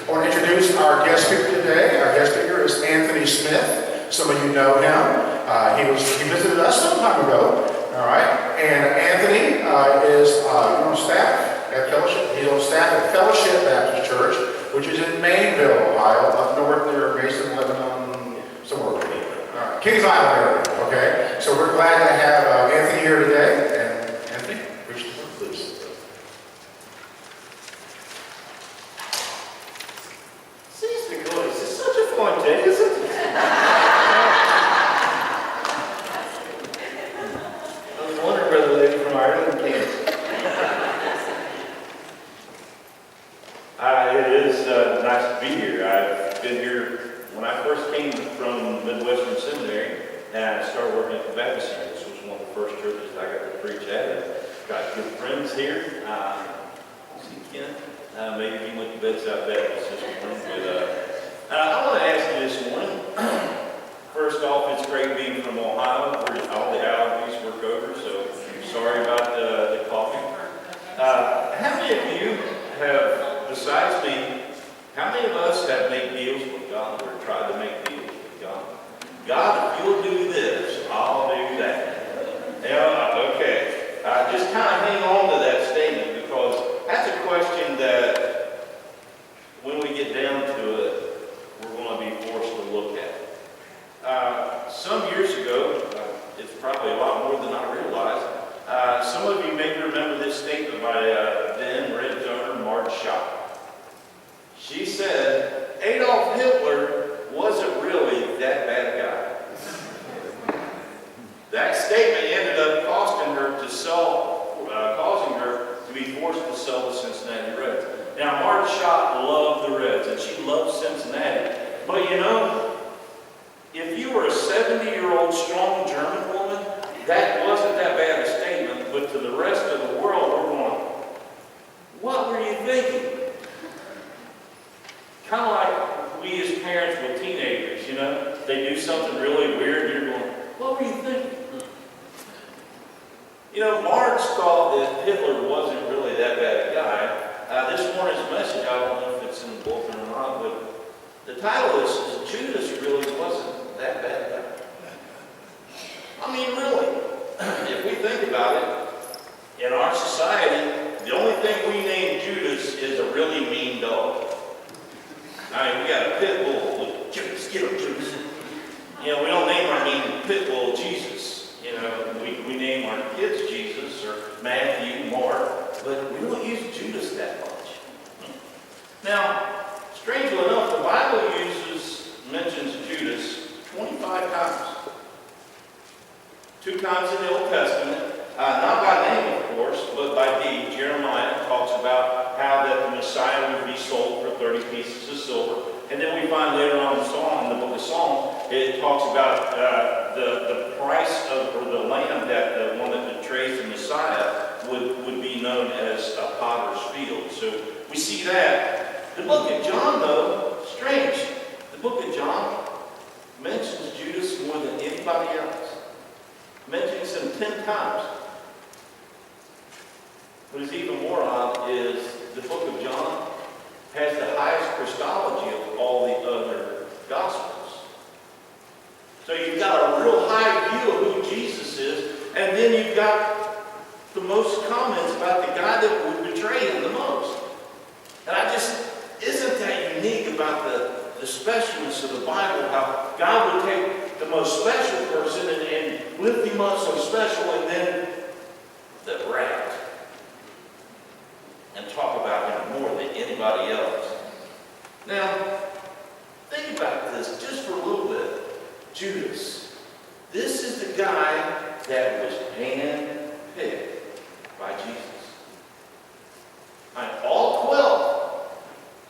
I want to introduce our guest speaker today. Our guest speaker is Anthony Smith. Some of you know him. He visited us some time ago. All right. And Anthony is on staff at Fellowship. He's on staff at Fellowship Baptist Church, which is in Mainville, Ohio, up north near Mason, Lebanon, somewhere over there. All right. Kings Island area. Okay. So we're glad to have Anthony here today. And Anthony, preach the word, please. Seriously, guys, it's such a fun day, isn't it? I was wondering where the lady from Ireland came. It is nice to be here. I've been here when I first came from Midwestern Seminary, and I started working at the Baptist Center. This was one of the first churches I got to preach at. I've got good friends here. See Ken. Maybe he went to Bedside Baptist this morning. But I want to ask you this morning. First off, it's great being from Ohio, where all the allergies work over, so I'm sorry about the coughing. How many of you have, besides me, how many of us have made deals with God or tried to make deals with God? God, if you'll do this, I'll do that. Yeah, okay. Just kind of hang on to that statement, because that's a question that when we get down to it, we're going to be forced to look at. Some years ago, it's probably a lot more than I realized, some of you may remember this statement by then Red donor Marge Schott. She said, Adolf Hitler wasn't really that bad guy. That statement ended up costing her to sell, causing her to be forced to sell the Cincinnati Reds. Now, Marge Schott loved the Reds, and she loved Cincinnati. But you know, if you were a 70-year-old strong German woman, that wasn't that bad a statement. But to the rest of the world, we're going, what were you thinking? Kind of like we as parents with teenagers, you know, they do something really weird, and you're going, what were you thinking? You know, Marge thought that Hitler wasn't really that bad a guy. This morning's message, I don't know if it's in the bulletin or not, but the title is Judas really wasn't that bad a guy. I mean, really, if we think about it, in our society, the only thing we name Judas is a really mean dog. I mean, we got a pit bull with Judas, get him, Judas. You know, we don't name our mean pit bull Jesus. You know, we name our kids Jesus or Matthew, Mark, but we don't use Judas that much. Now, strangely enough, the Bible mentions Judas 25 times. 2 times in the Old Testament, not by name, of course, but by deed. Jeremiah talks about how that the Messiah would be sold for 30 pieces of silver. And then we find later on in the book of Psalms, it talks about the price of, or the lamb that the one that betrays the Messiah would be known as a potter's field. So we see that. The book of John, though, strange. The book of John mentions Judas more than anybody else. Mentions him 10 times. What is even more odd is the book of John has the highest Christology of all the other Gospels. So you've got a real high view of who Jesus is, and then you've got the most comments about the guy that would betray him the most. And isn't that unique about the specialness of the Bible, how God would take the most special person and lift him up so special, and then the rat, and talk about him more than anybody else. Now, think about this just for a little bit. Judas. This is the guy that was hand-picked by Jesus. And all 12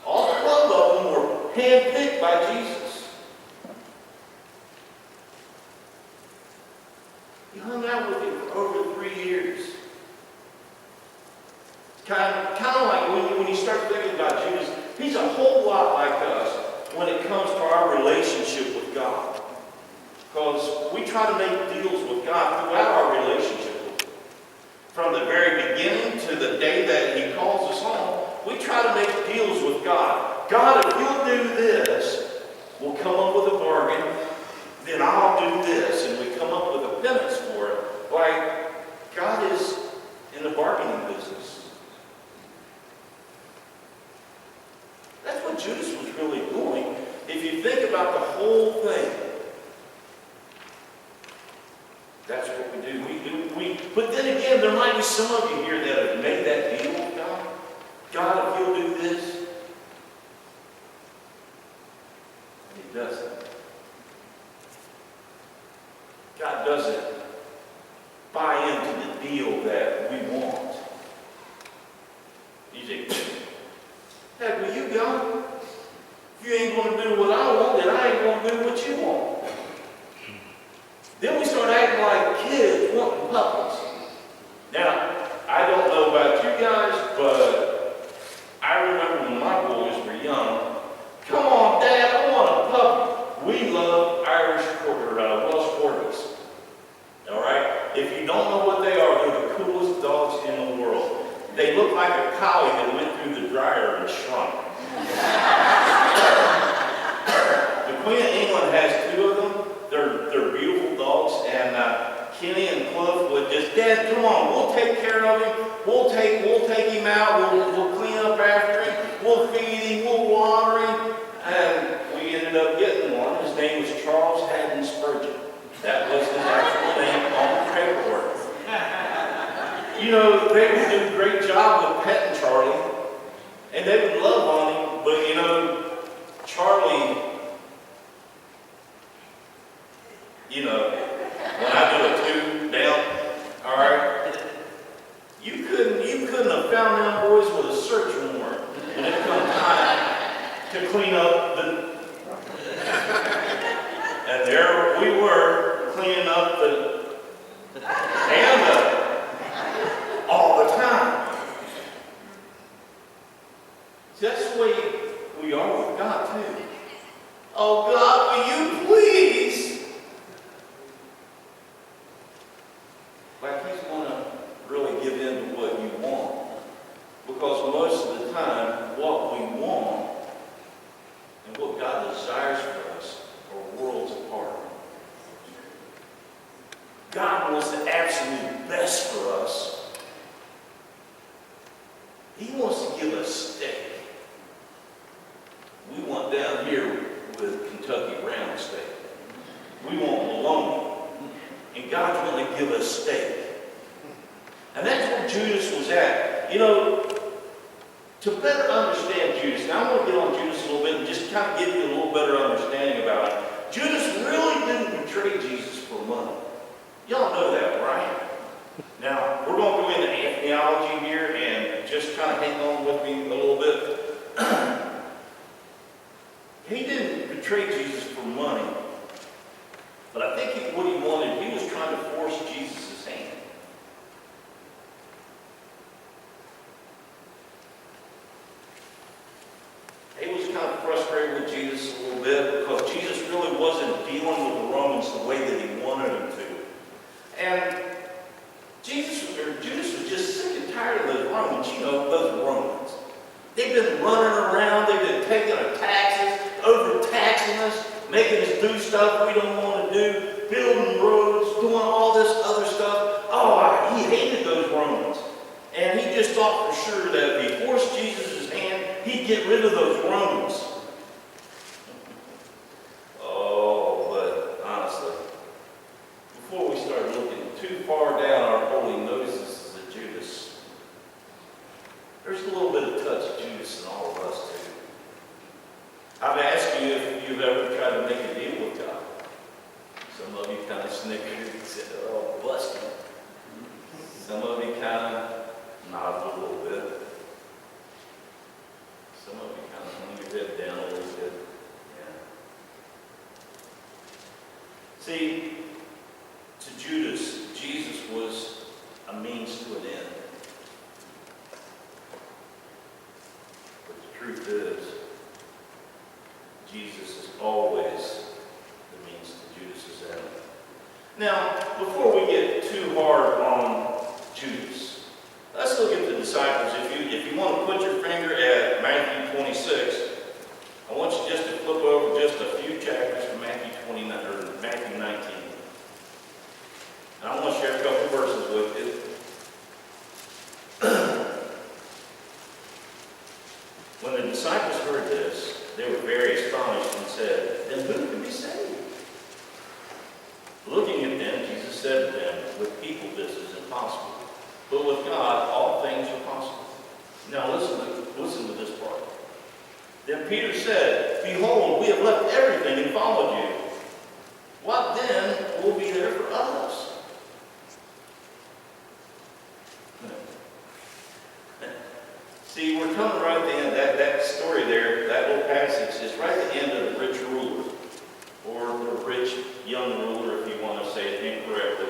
of them were hand-picked by Jesus. He hung out with him for over 3 years. Kind of like when you start thinking about Judas, he's a whole lot like us when it comes to our relationship with God. Because we try to make deals with God throughout our relationship with him. From the very beginning to the day that he calls us home, we try to make deals with God. God, if you'll do this, we'll come up with a bargain, then I'll do this, and we come up with a penance for it. Like, God is in the bargaining business. That's what Judas was really doing. If you think about the whole thing, that's what we do. But then again, there might be some of you here that have made that deal with God. God, if you'll do this, and He doesn't. God doesn't buy into the deal that we want. You say, heck, will you go? If you ain't going to do what I want, then I ain't going to do what you want. Then we start acting like kids wanting puppies. Now, I don't know about you guys, but I remember when my boys were young. Come on, Dad, I want a puppy. We love Irish Welsh Corgis. All right? If you don't know what they are, they're the coolest dogs in the world. They look like a collie that went through the dryer and shrunk. The Queen of England has 2 of them. They're beautiful dogs, and Kenny and Cliff would just, Dad, come on, we'll take care of him. We'll take him out. We'll clean up after him. We'll feed him. We'll water him. And we ended up getting one. His name was Charles Haddon Spurgeon. That was his actual name on the paperwork. You know, they would do a great job with petting Charlie, and they would love on him, but you know, Charlie, you know, when I do a 2 down, all right, you couldn't have found them boys with a search warrant when it comes time to clean up the. And there we were cleaning up the all the time. See, that's the way we are with God too. Oh God, will you please? Like He's going to really give in to what you want. Because most of the time, what we want and what God desires for us are worlds apart. God wants the absolute best for us. He wants to give us steak. We want down here with Kentucky round steak. We want bologna. And God's going to give us steak. And that's where Judas was at. You know, to better understand Judas, now I'm going to get on Judas a little bit and just kind of give you a little better understanding about it. Judas really didn't betray Jesus for money. Y'all know that, right? Now, we're going to go into theology here and just kind of hang on with me a little bit. He didn't betray Jesus for money. But I think what he wanted, he was trying to force Jesus' hand. He was kind of frustrated with Jesus a little bit because Jesus really wasn't dealing with the Romans the way that he wanted him to. And Judas was just sick and tired of those Romans. You know, those Romans. They've been running around. They've been taking our taxes, overtaxing us, making us do stuff we don't want to do, building roads, doing all this other stuff. Oh, he hated those Romans. And he just thought for sure that if he forced Jesus' hand, he'd get rid of those Romans. Oh, but honestly, before we start looking too far down our holy noses of Judas, there's a little bit of touch of Judas in all of us too. I've asked you if you've ever tried to make a deal with God. Some of you kind of snickered and said, oh, busted. Some of you kind of nodded a little bit. Some of you kind of hung your head down a little bit. Yeah. See, to Judas, Jesus was a means to an end. But the truth is, Jesus is always the means to Judas's end. Now, before we get too hard on Judas, let's look at the disciples. If you want to put your finger at Matthew 26, heard this, they were very astonished and said, then who can be saved? Looking at them, Jesus said to them, with people this is impossible, but with God all things are possible. Now listen to this part. Then Peter said, behold, we have left everything and followed you. What then will be there for us? See, we're coming right at the end. That story there, that little passage is right at the end of the rich ruler, or the rich young ruler, if you want to say it incorrectly.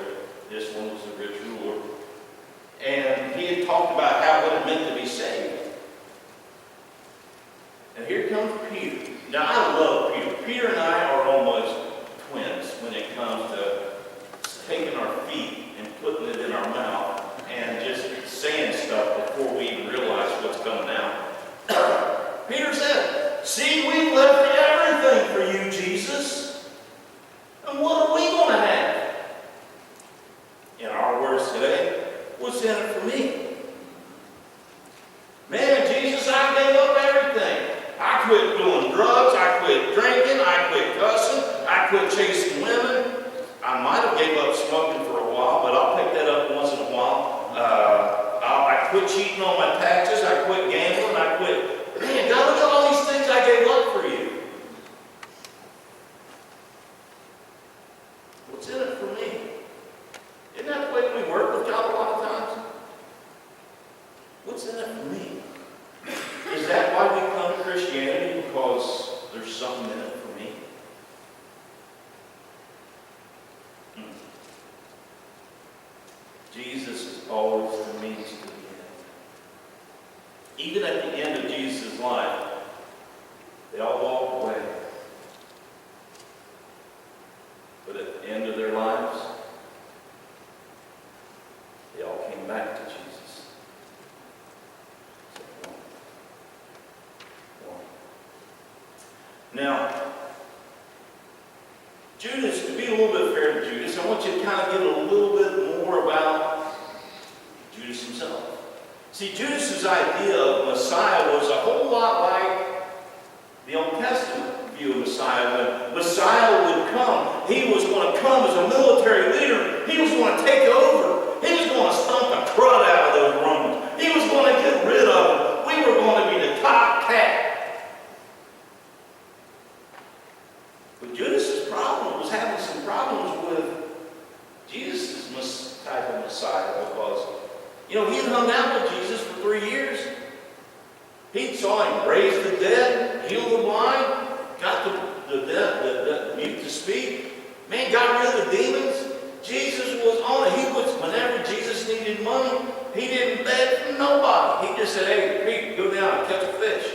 This one was the rich ruler. And he had talked about what it meant to be saved. And here comes Peter. Now, I love Peter. Peter and I are almost twins when it comes to taking our feet and putting it in our mouth and just saying stuff before we even realize what's coming out. Peter said, see, we've left everything for you, Jesus. And what are we going to have? In our words today, what's in it for me? Man, Jesus, I gave up everything. I quit doing drugs, I quit drinking, I quit cussing, I quit chasing women. I might have gave up smoking for a while, but I'll pick that up once in a while. I quit cheating on my taxes, I quit gambling, I quit. Man, God, look at all these things I gave up for you. What's in it for me? Isn't that the way we work with God a lot of times? What's in it for me? Is that why we come to Christianity? Because there's something in it for me? Jesus is always the means to the end. Even at the end of Jesus' life, they all walked away. But at the end of their lives, they all came back to Jesus. One. Now, Judas, to be a little bit fair to Judas, I want you to kind of get a little bit more about Judas himself. See, Judas's idea of Messiah was a whole lot like the Old Testament view of Messiah. When Messiah would come, he was going to come as a military leader. He was going to take over. He was going to stomp the crud out of those Romans. He was going to get rid of them. We were going to be the top cat. But Judas's problem was having some problems with Jesus' type of Messiah, because he had hung out with Jesus for 3 years. He saw him raise the dead, heal the blind, got the mute to speak. Man, got rid of the demons. Jesus was on it. Whenever Jesus needed money, he didn't beg from nobody. He just said, hey, Pete, go down and catch a fish.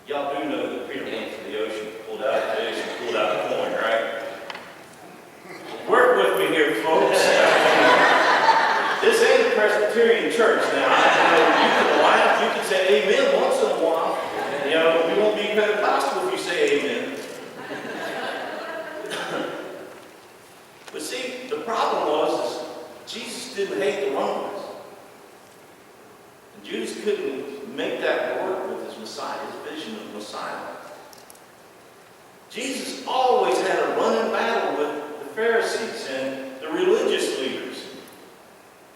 Y'all do know that Peter went to the ocean, pulled out a fish, and pulled out a coin, right? Work with me here, folks. This ain't a Presbyterian church now. You can laugh, you can say amen once in a while. We won't be Pentecostal if you say amen. But see, the problem was Jesus didn't hate the Romans. And Judas couldn't make that work with his Messiah, his vision of Messiah. Jesus always had a running battle with the Pharisees and the religious leaders.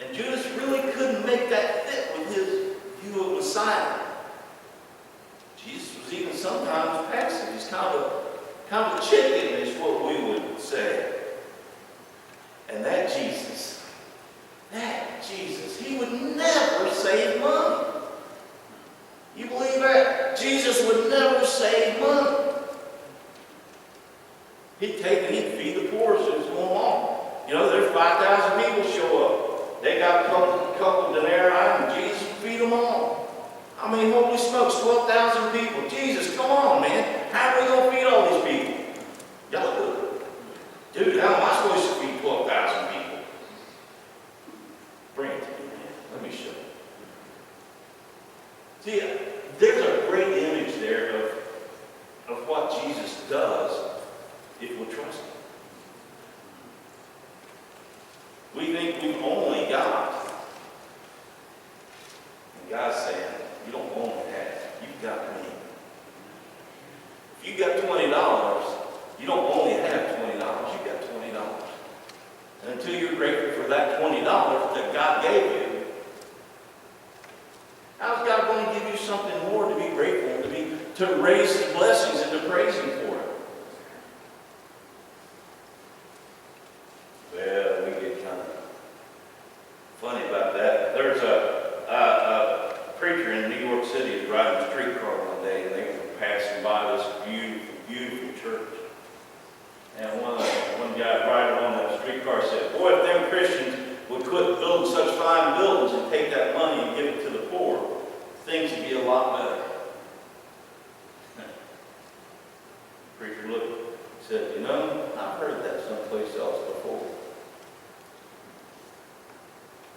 And Judas really couldn't make that fit with his view of Messiah. Jesus was even sometimes passive. He's kind of a chicken, is what we would say. And that Jesus, he would never save money. You believe that? Jesus would never save money. He'd feed the poor as it was going along. There's 5,000 people show up. They got a couple denarii, and Jesus would feed them all. I mean, holy smokes, 12,000 people. Jesus, come on, man. How are we going to feed all these people? Y'all do it. Dude, how am I supposed to feed 12,000 people? Bring it to me, man. Let me show you. See, there's a great image there of what Jesus does if we'll trust him. We think we've only got. And God's saying, you don't only have, you've got me. If you got $20, you don't only have $20, you got $20. And until you're grateful for that $20 that God gave you, how's God going to give you something more to be grateful, to raise His blessings and to praise Him for it? Well, we get kind of funny about that. There's a preacher in New York City is riding a streetcar one day, and they were passing by this beautiful, beautiful church. And one guy riding on that streetcar said, "Boy, if them Christians would quit building such fine buildings and take that money and give it to the poor, things would be a lot better." Preacher looked, said, "You know, I've heard that someplace else before."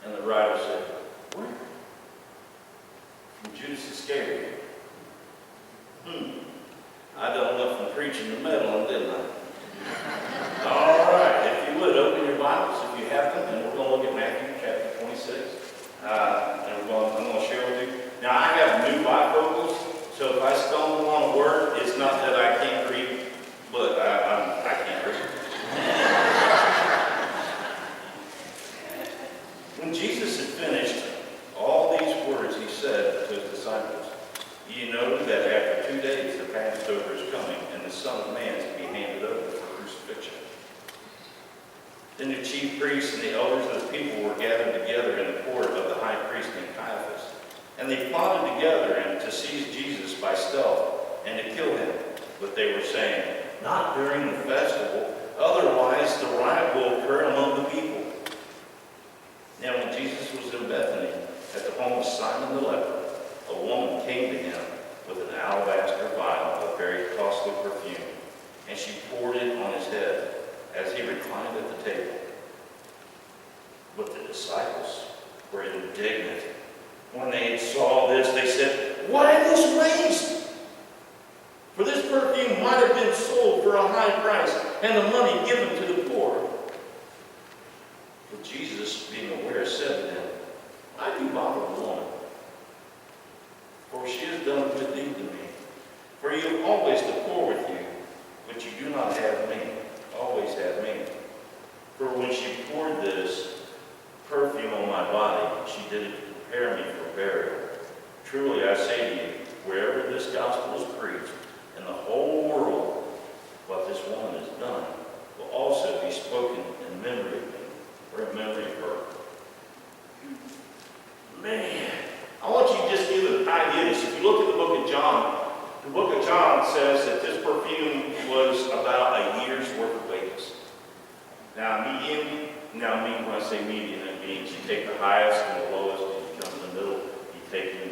And the rider said, "Where?" "From Judas Iscariot." I done enough from preaching to meddling, didn't I? All right, if you would, open your Bibles if you have them, and we're going to look at Matthew chapter 26. And I'm going to share with you. Now, I have new bifocals, so if I stumble on a word, it's not that I can't read, but I can't read. When Jesus had finished all these words, he said to his disciples, "You know that after 2 days the Passover is coming, and the Son of Man is to be handed over for crucifixion." Then the chief priests and the elders of the people were gathered together in the court of the high priest named Caiaphas. And they plotted together and to seize Jesus by stealth and to kill him. But they were saying, "Not during the festival, otherwise the riot will occur among the people." Now when Jesus was in Bethany, at the home of Simon the leper, a woman came to him with an alabaster vial of very costly perfume, and she poured it on his head as he reclined at the table. But the disciples were indignant. When they saw this, they said, "Why this waste? For this perfume might have been sold for a high price and the money given to the poor." But Jesus, being aware, said to them, "Why do you bother the woman? For she has done a good deed to me. For you have always the poor with you, but you do not have me. Always have me. For when she poured this perfume on my body, she did it to prepare me for burial. Truly I say to you, wherever this gospel is preached in the whole world, what this woman has done will also be spoken in memory of me," or in memory of her. Man, I want you to just give an idea of this. If you look at the book of John says that this perfume was about a year's worth of wages. Now, when I say median, it means you take the highest and the lowest, and you come in the middle, you take them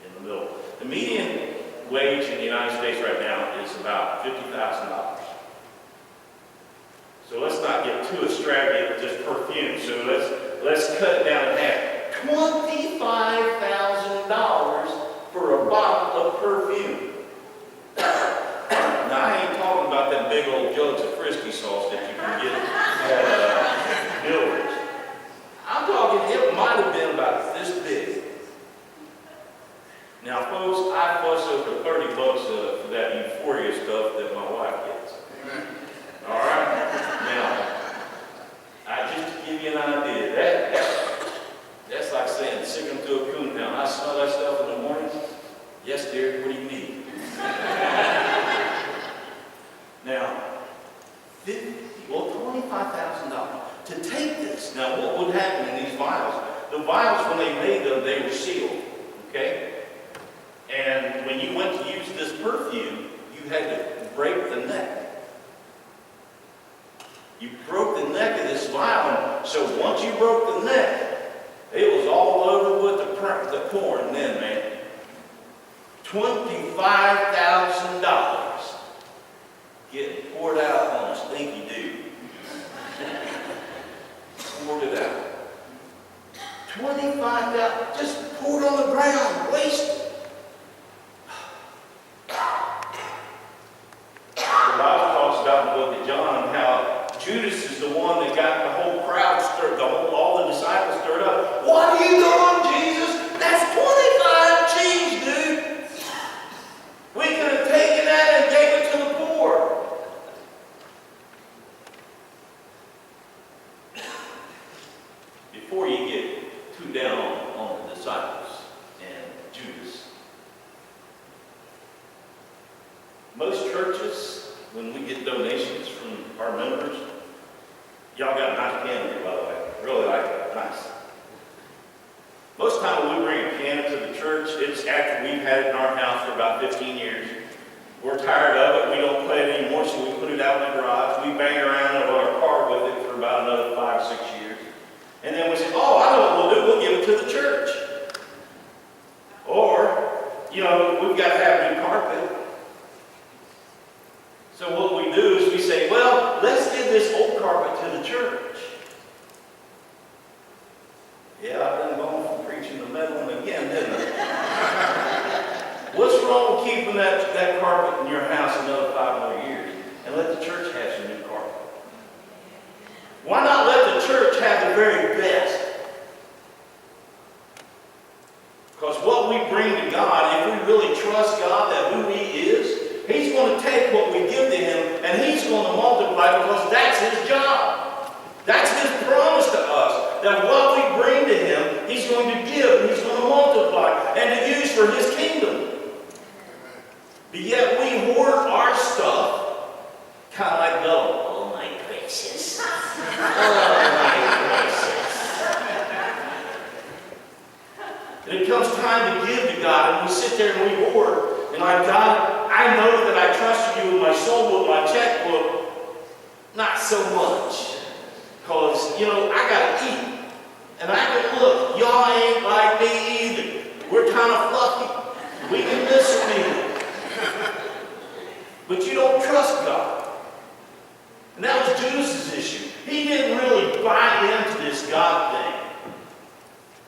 in the middle. The median wage in the United States right now is about $50,000. So let's not get too extravagant with this perfume. So let's cut it down in half. $25,000 for a bottle of perfume. Now, I ain't talking about them big old jugs of Frisky sauce that you can get at Miller's. I'm talking, it might have been about this big. Now, folks, I fuss over $30 for that Euphoria stuff that my wife gets. All right? Now, just to give you an idea, that's like saying, "Sick 'em to a coon pound." I smell that stuff in the morning. "Yes, dear, what do you need?" Now, $25,000 to take this. Now, what would happen in these vials? The vials, when they made them, they were sealed, okay? And when you went to use this perfume, you had to break the neck. You broke the neck of this vial, so once you broke the neck, it was all over with the corn then, man. $25,000 getting poured out on a stinky dude. Poured it out. $25,000, just poured on the ground, wasted. The Bible talks about in the book of John how Judas is the one that got the whole crowd stirred, all the disciples stirred up. "What are you doing, Jesus? That's 25 G's, dude. We could have taken that and gave it Most churches, when we get donations from our members, y'all got a nice piano here, by the way. Really like it. Nice. Most time when we bring a piano to the church, it's after we've had it in our house for about 15 years. We're tired of it. We don't play it anymore, so we put it out in the garage. We bang around in our car with it for about another 5 or 6 years. And then we say, oh, I know what we'll do. We'll give it to the church. Or, you know, we've got to have new carpet. So what we do is we say, well, let's give this old carpet to the church. Yeah, I've been going from preaching to meddling again, didn't I? What's wrong with keeping that carpet in your house another 5 more years and let the church have some new carpet? Why not let the church have the very best? Because what we bring to God, if we really trust God that who He is, He's going to take what we give to Him and He's going to multiply, because that's His job. That's His promise to us, that what we bring to Him, He's going to give and He's going to multiply and to use for His kingdom. But yet we hoard our stuff, kind of like Bella. Oh my gracious. Oh my gracious. And it comes time to give to God, and we sit there and we hoard. And like, God, I know that I trust you with my soul book, my checkbook. Not so much. Because, you know, I got to eat. And I can look, y'all ain't like me either. We're kind of fluffy. We can miss a meal. But you don't trust God. And that was Judas' issue. He didn't really buy into this God thing.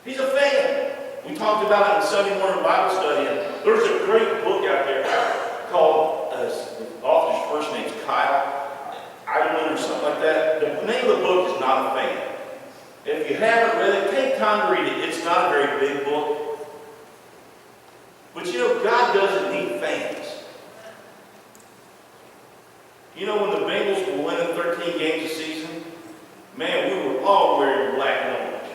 He's a fan. We talked about it in Sunday morning Bible study. And there's a great book out there called, the author's first name's Kyle Idleman or something like that. The name of the book is Not a Fan. If you haven't read it, take time to read it. It's not a very big book. But you know, God doesn't need fans. You know, when the Bengals were winning 13 games a season, man, we were all wearing black and orange.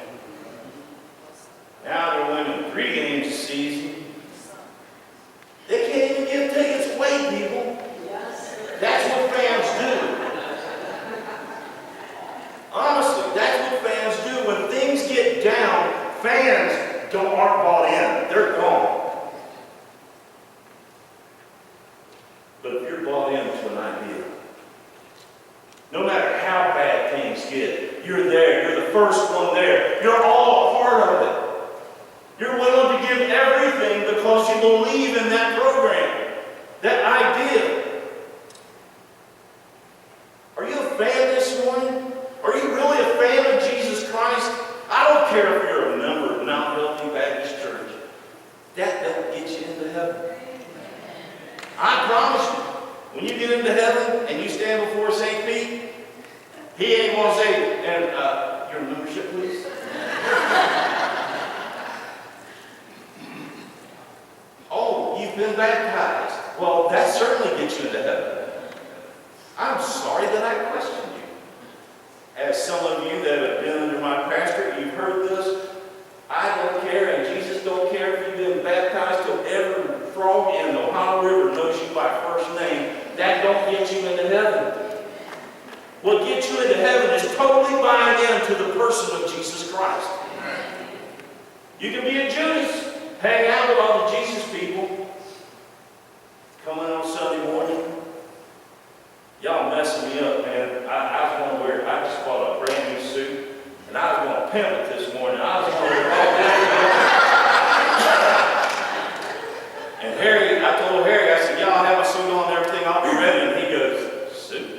Now they're winning 3 games a season. They can't even give tickets away, people. That's what fans do. Honestly, that's what fans do. When things get down, fans aren't bought in. They're gone. But if you're bought into an idea, no matter how bad things get, you're there. You're the first one there. You're all a part of it. You're willing to give everything because you believe in that program, that idea. Are you a fan this morning? Are you really a fan of Jesus Christ? I don't care if you're a member of Mount Healthy Baptist Church. That don't get you into heaven. I promise you, when you get into heaven and you stand before St. Pete, he ain't going to say, and your membership, please. Oh, you've been baptized. Well, that certainly gets you into heaven. I'm sorry that I questioned you. As some of you that have been under my pastor, you've heard this. I don't care, and Jesus don't care if you've been baptized till every frog in the Ohio River knows you by first name. That don't get you into heaven. What gets you into heaven is totally buying into the person of Jesus Christ. You can be a Judas, hang out with all the Jesus people, come in on Sunday morning. Y'all messing me up, man. I just bought a brand new suit, and I was going to pimp it this morning. I was going to And Harry, I told Harry, I said, y'all have a suit on and everything, I'll be ready. And he goes, suit?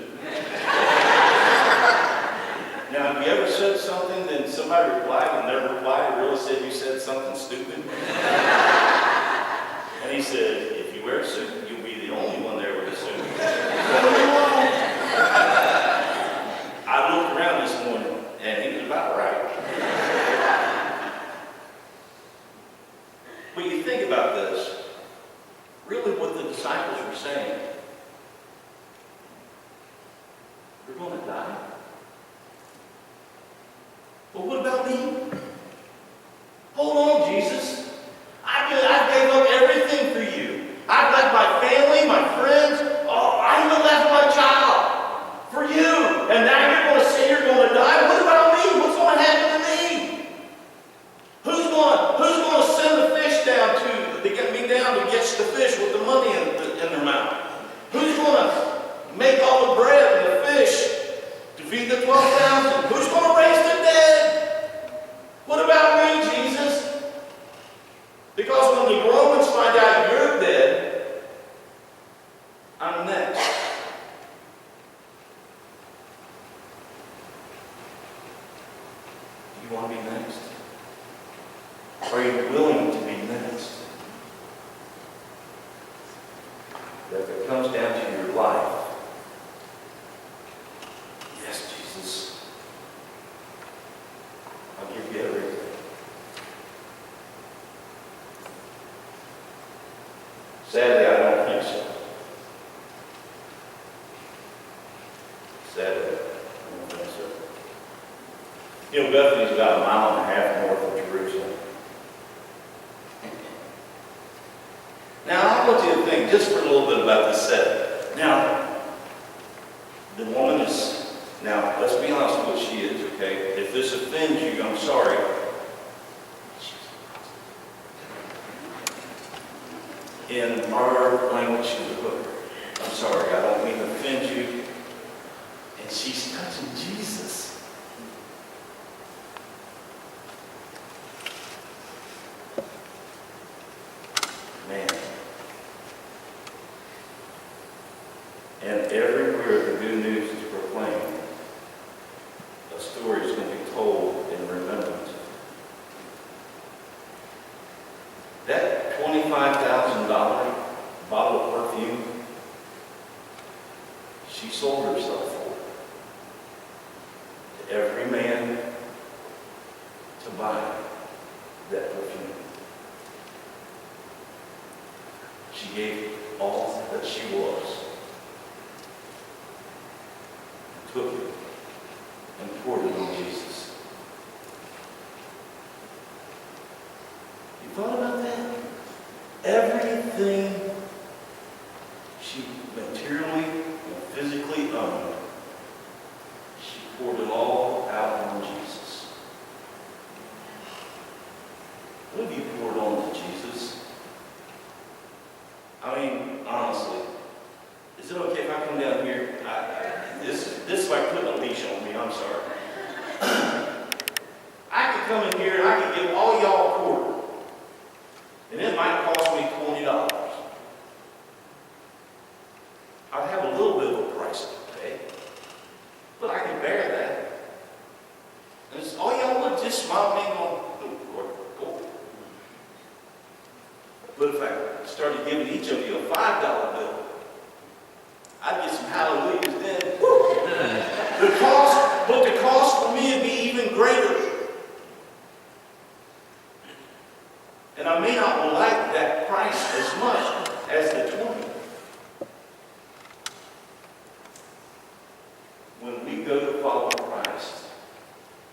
Now, have you ever said something, then somebody replied, and their reply really said you said something stupid? And he said, if you wear a suit, you'll be the only one there with a suit. I looked around this morning, and he was about right. When you think about this, really what the disciples were saying, we're going to die. Well, what about me? Hold on, Jesus. I gave up everything for you. I've left my family, my friends, I'm next. Do you want to be next? Are you willing to be next? That if it comes down to your life, yes, Jesus, I'll give you everything. Sadly, I don't think so. Sadly, I don't think so. You know, Bethany's about 1.5 miles north of Jerusalem. Now, I want you to think just for a little bit about this setting. Now, the woman is, now, let's be honest with what she is, okay? If this offends you, I'm sorry. In our language, she's a hooker. I'm sorry, I don't mean to offend you. And she's touching Jesus. Man. And everywhere the good news is proclaimed, a story is going to be told in remembrance. That $25,000 bottle of perfume, she sold herself for to every man to buy that perfume. She gave all that she was, and took it and poured it on Jesus. You thought about that? Everything she materially and physically owned, she poured it all out on Jesus. What have you poured on to Jesus? I mean, honestly, is it okay if I come down here? This is like putting a leash on me, I'm sorry. I could come in here and I could give all y'all a quarter. And it might cost me $20. I'd have a little bit of a price to pay. But I can bear that. And it's, all y'all would just smile at me and go, "Oh, Lord, cool." But if I started giving each of you a $5 bill, I'd get some hallelujahs then. Woo! But the cost for me would be even greater. And I may not like that price as much as the 20. When we go to follow Christ,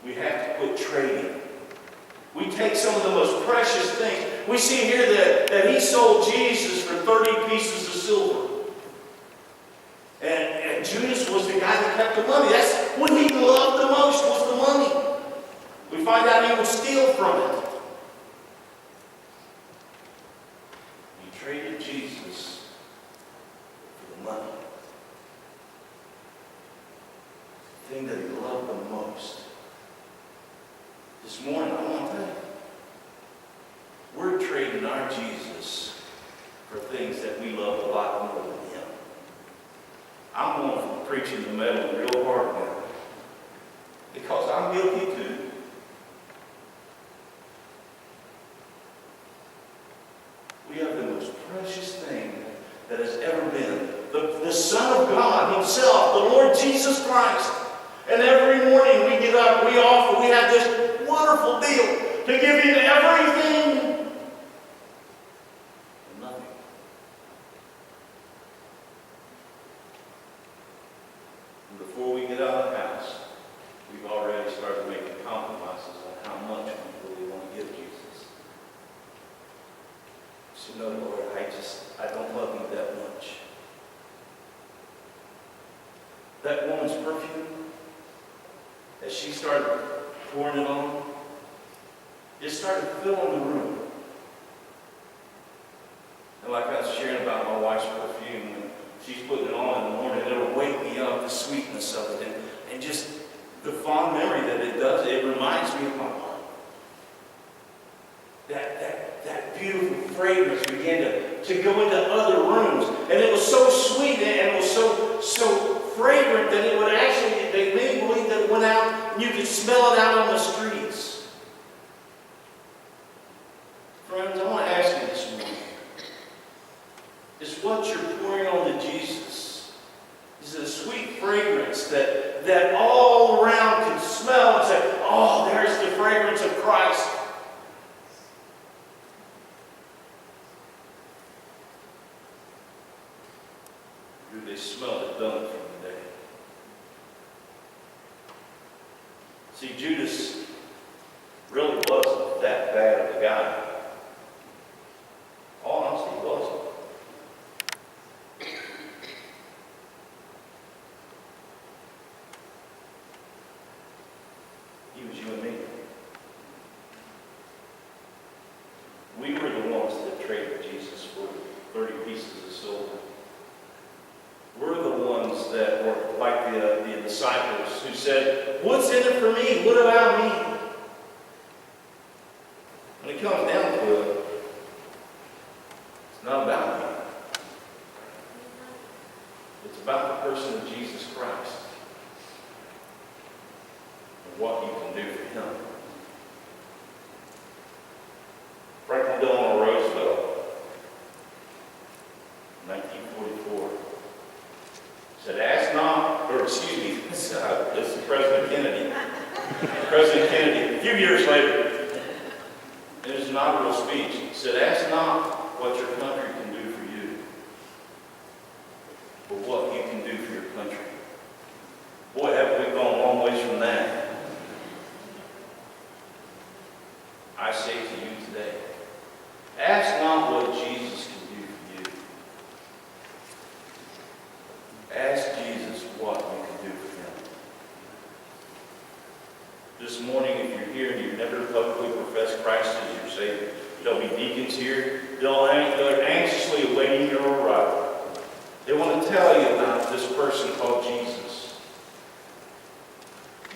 we have to quit trading. We take some of the most precious things. We see here that he sold Jesus for 30 pieces of silver. And Judas was the guy that kept the money. That's what he loved the most, was the money. We find out he would steal from it. He traded Jesus for the money. The thing that he loved the most. This morning, I want to tell you, we're trading our Jesus for things that we love a lot more than him. I'm going from preaching the metal real hard now, because I'm guilty too. We have the most precious thing that has ever been. The Son of God himself, the Lord Jesus Christ. And every morning we get up, we have this wonderful deal to give you everything and nothing. And before we get out of the house, we've already started making compromises on how much we really want to give Jesus. So no, Lord, I don't love you that much. That woman's perfume, as she started pouring it on, it started filling the room. And like I was sharing about my wife's perfume, when she's putting it on in the morning, it'll wake me up, the sweetness of it, and just the fond memory that it does. It reminds me of my wife. That beautiful fragrance began to go into other rooms, and it was so sweet. fragrance that all around can smell and say, oh, there's the fragrance of Christ. Do they smell it done from the day? See, Judas really wasn't that bad of a guy. All honesty, he wasn't. He was you and me. We were the ones that traded Jesus for 30 pieces of silver. We're the ones that were like the disciples who said, what's in it for me? What about me? When it comes down to it, it's not about me. It's about the person of Jesus Christ and what you can do for him. Franklin Delano Roosevelt, 1944, said, ask not, or excuse me, this is President Kennedy. President Kennedy, a few years later, in his inaugural speech, said, ask not what your country can do for you, but what you can do for your country. Boy, have we gone a long ways from that. I say to you today, ask not what Jesus can do for you. Ask Jesus what you can do for him. This morning, if you're here and you've never publicly professed Christ as your Savior, there'll be deacons here. They're anxiously awaiting your arrival. They want to tell you about this person called Jesus.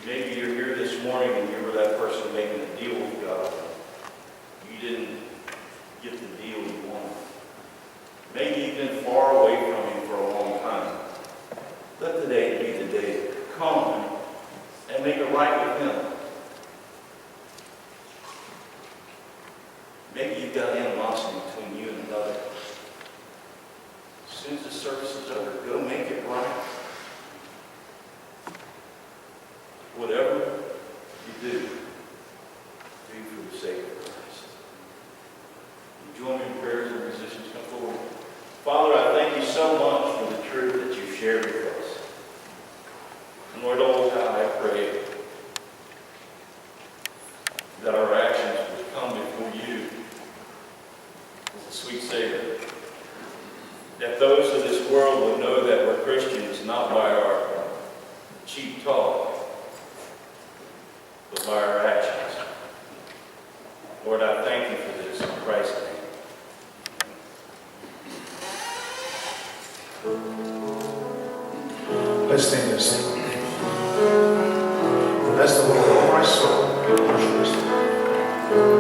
Maybe you're here this morning and you were that person making a deal with God. You didn't get the deal you wanted. Maybe you've been far away from him for a long time. Let today be the day to come and make it right with him. Maybe you've got animosity between you and another. As soon as the service is over, go make it right. Whatever you do for the sake of Christ. You join me in prayers and musicians come forward. Father, I thank you so much for the truth that you've shared with us. And Lord, all God, I pray that our actions would come before you as a sweet Savior. That those of this world would know that we're Christians not by our cheap talk, but by our actions. Lord, I thank you for this in Christ's name. Let's stand and sing. Bless the Lord, oh my soul, and worship his name.